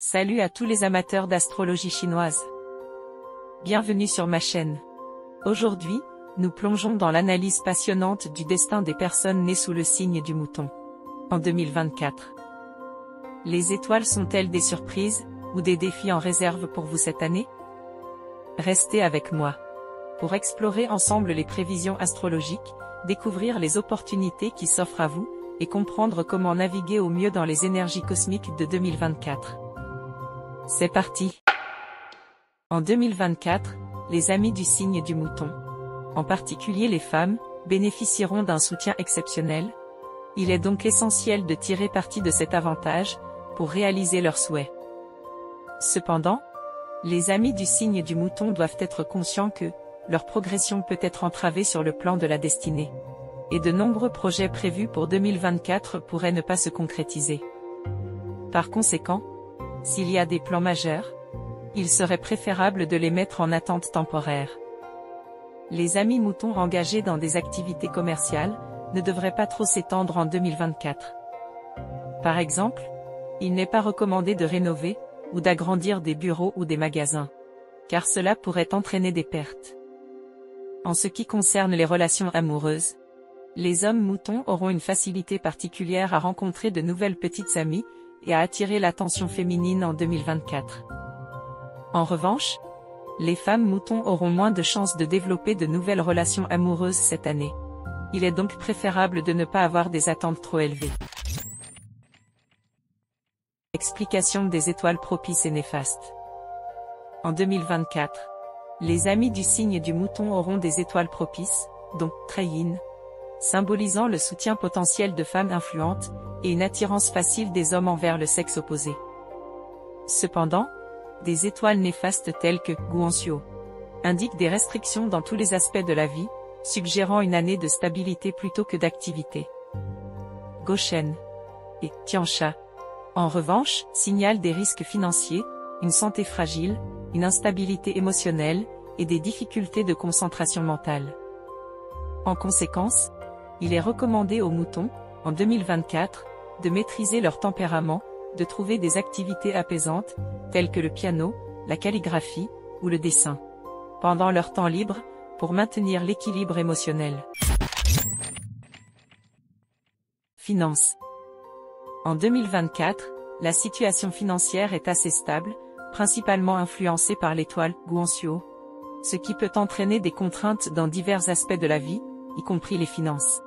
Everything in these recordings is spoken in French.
Salut à tous les amateurs d'astrologie chinoise. Bienvenue sur ma chaîne. Aujourd'hui, nous plongeons dans l'analyse passionnante du destin des personnes nées sous le signe du mouton. En 2024. Les étoiles sont-elles des surprises, ou des défis en réserve pour vous cette année? Restez avec moi. Pour explorer ensemble les prévisions astrologiques, découvrir les opportunités qui s'offrent à vous, et comprendre comment naviguer au mieux dans les énergies cosmiques de 2024. C'est parti! En 2024, les amis du signe du mouton, en particulier les femmes, bénéficieront d'un soutien exceptionnel. Il est donc essentiel de tirer parti de cet avantage, pour réaliser leurs souhaits. Cependant, les amis du signe du mouton doivent être conscients que, leur progression peut être entravée sur le plan de la destinée. Et de nombreux projets prévus pour 2024 pourraient ne pas se concrétiser. Par conséquent, s'il y a des plans majeurs, il serait préférable de les mettre en attente temporaire. Les amis moutons engagés dans des activités commerciales ne devraient pas trop s'étendre en 2024. Par exemple, il n'est pas recommandé de rénover ou d'agrandir des bureaux ou des magasins, car cela pourrait entraîner des pertes. En ce qui concerne les relations amoureuses, les hommes moutons auront une facilité particulière à rencontrer de nouvelles petites amies et à attirer l'attention féminine en 2024. En revanche, les femmes moutons auront moins de chances de développer de nouvelles relations amoureuses cette année. Il est donc préférable de ne pas avoir des attentes trop élevées. Explication des étoiles propices et néfastes. En 2024, les amis du signe du mouton auront des étoiles propices, dont Treyin, symbolisant le soutien potentiel de femmes influentes, et une attirance facile des hommes envers le sexe opposé. Cependant, des étoiles néfastes telles que Guanxuo indiquent des restrictions dans tous les aspects de la vie, suggérant une année de stabilité plutôt que d'activité. Goshen et Tianxia, en revanche, signalent des risques financiers, une santé fragile, une instabilité émotionnelle, et des difficultés de concentration mentale. En conséquence, il est recommandé aux moutons, en 2024, de maîtriser leur tempérament, de trouver des activités apaisantes, telles que le piano, la calligraphie, ou le dessin, pendant leur temps libre, pour maintenir l'équilibre émotionnel. Finances. En 2024, la situation financière est assez stable, principalement influencée par l'étoile Guanxuo, ce qui peut entraîner des contraintes dans divers aspects de la vie, y compris les finances.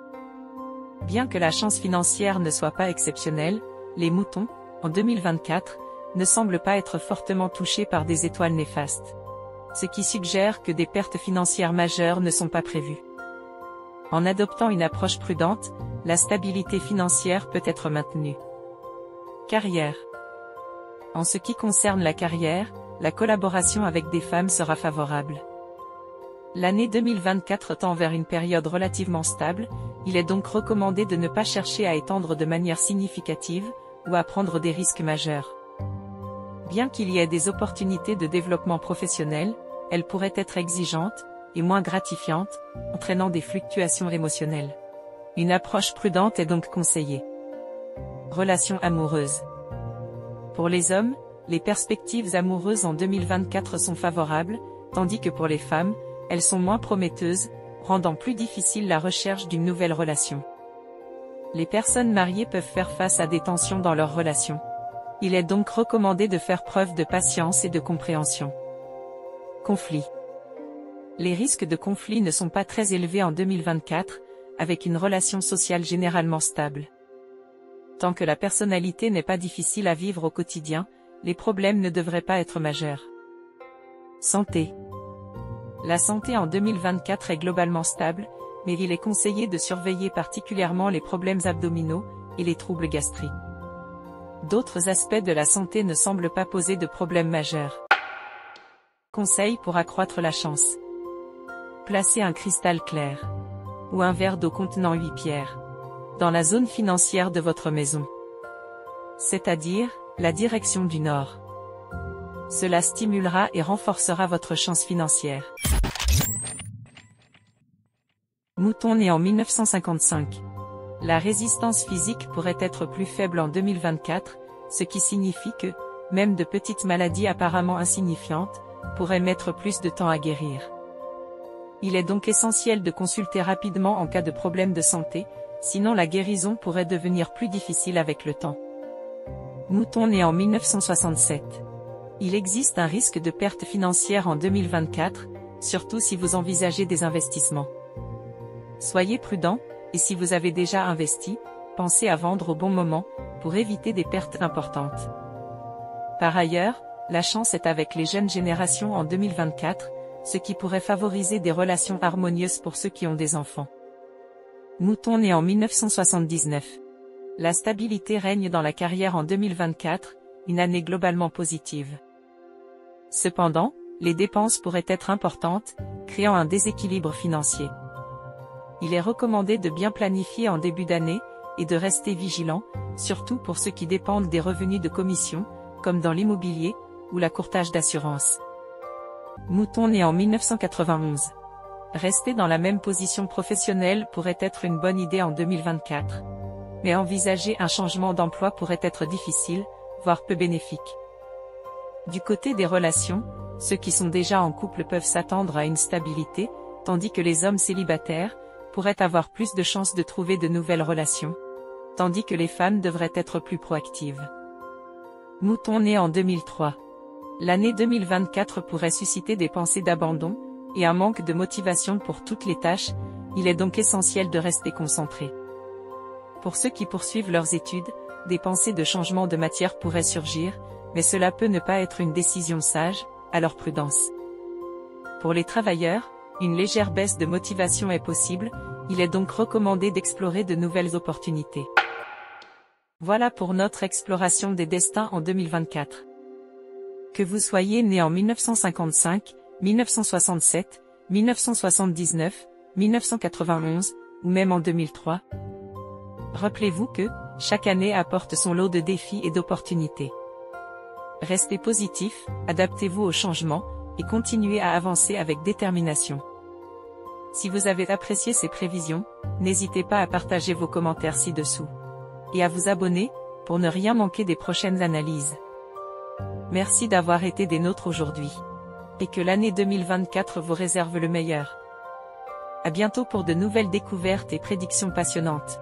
Bien que la chance financière ne soit pas exceptionnelle, les moutons, en 2024, ne semblent pas être fortement touchés par des étoiles néfastes. Ce qui suggère que des pertes financières majeures ne sont pas prévues. En adoptant une approche prudente, la stabilité financière peut être maintenue. Carrière. En ce qui concerne la carrière, la collaboration avec des femmes sera favorable. L'année 2024 tend vers une période relativement stable, il est donc recommandé de ne pas chercher à étendre de manière significative, ou à prendre des risques majeurs. Bien qu'il y ait des opportunités de développement professionnel, elles pourraient être exigeantes, et moins gratifiantes, entraînant des fluctuations émotionnelles. Une approche prudente est donc conseillée. Relations amoureuses. Pour les hommes, les perspectives amoureuses en 2024 sont favorables, tandis que pour les femmes, elles sont moins prometteuses, rendant plus difficile la recherche d'une nouvelle relation. Les personnes mariées peuvent faire face à des tensions dans leur relation. Il est donc recommandé de faire preuve de patience et de compréhension. Conflit. Les risques de conflit ne sont pas très élevés en 2024, avec une relation sociale généralement stable. Tant que la personnalité n'est pas difficile à vivre au quotidien, les problèmes ne devraient pas être majeurs. Santé. La santé en 2024 est globalement stable, mais il est conseillé de surveiller particulièrement les problèmes abdominaux et les troubles gastriques. D'autres aspects de la santé ne semblent pas poser de problèmes majeurs. Conseils pour accroître la chance. Placez un cristal clair ou un verre d'eau contenant 8 pierres dans la zone financière de votre maison, c'est-à-dire la direction du nord. Cela stimulera et renforcera votre chance financière. Mouton né en 1955. La résistance physique pourrait être plus faible en 2024, ce qui signifie que, même de petites maladies apparemment insignifiantes, pourraient mettre plus de temps à guérir. Il est donc essentiel de consulter rapidement en cas de problème de santé, sinon la guérison pourrait devenir plus difficile avec le temps. Mouton né en 1967. Il existe un risque de perte financière en 2024, surtout si vous envisagez des investissements. Soyez prudent, et si vous avez déjà investi, pensez à vendre au bon moment, pour éviter des pertes importantes. Par ailleurs, la chance est avec les jeunes générations en 2024, ce qui pourrait favoriser des relations harmonieuses pour ceux qui ont des enfants. Mouton né en 1979. La stabilité règne dans la carrière en 2024, une année globalement positive. Cependant, les dépenses pourraient être importantes, créant un déséquilibre financier. Il est recommandé de bien planifier en début d'année, et de rester vigilant, surtout pour ceux qui dépendent des revenus de commission, comme dans l'immobilier, ou la courtage d'assurance. Mouton né en 1991. Rester dans la même position professionnelle pourrait être une bonne idée en 2024. Mais envisager un changement d'emploi pourrait être difficile, voire peu bénéfique. Du côté des relations, ceux qui sont déjà en couple peuvent s'attendre à une stabilité, tandis que les hommes célibataires pourraient avoir plus de chances de trouver de nouvelles relations, tandis que les femmes devraient être plus proactives. Mouton né en 2003. L'année 2024 pourrait susciter des pensées d'abandon, et un manque de motivation pour toutes les tâches, il est donc essentiel de rester concentré. Pour ceux qui poursuivent leurs études, des pensées de changement de matière pourraient surgir, mais cela peut ne pas être une décision sage, alors prudence. Pour les travailleurs, une légère baisse de motivation est possible, il est donc recommandé d'explorer de nouvelles opportunités. Voilà pour notre exploration des destins en 2024. Que vous soyez né en 1955, 1967, 1979, 1991, ou même en 2003. Rappelez-vous que, chaque année apporte son lot de défis et d'opportunités. Restez positif, adaptez-vous aux changements, et continuez à avancer avec détermination. Si vous avez apprécié ces prévisions, n'hésitez pas à partager vos commentaires ci-dessous. Et à vous abonner, pour ne rien manquer des prochaines analyses. Merci d'avoir été des nôtres aujourd'hui. Et que l'année 2024 vous réserve le meilleur. À bientôt pour de nouvelles découvertes et prédictions passionnantes.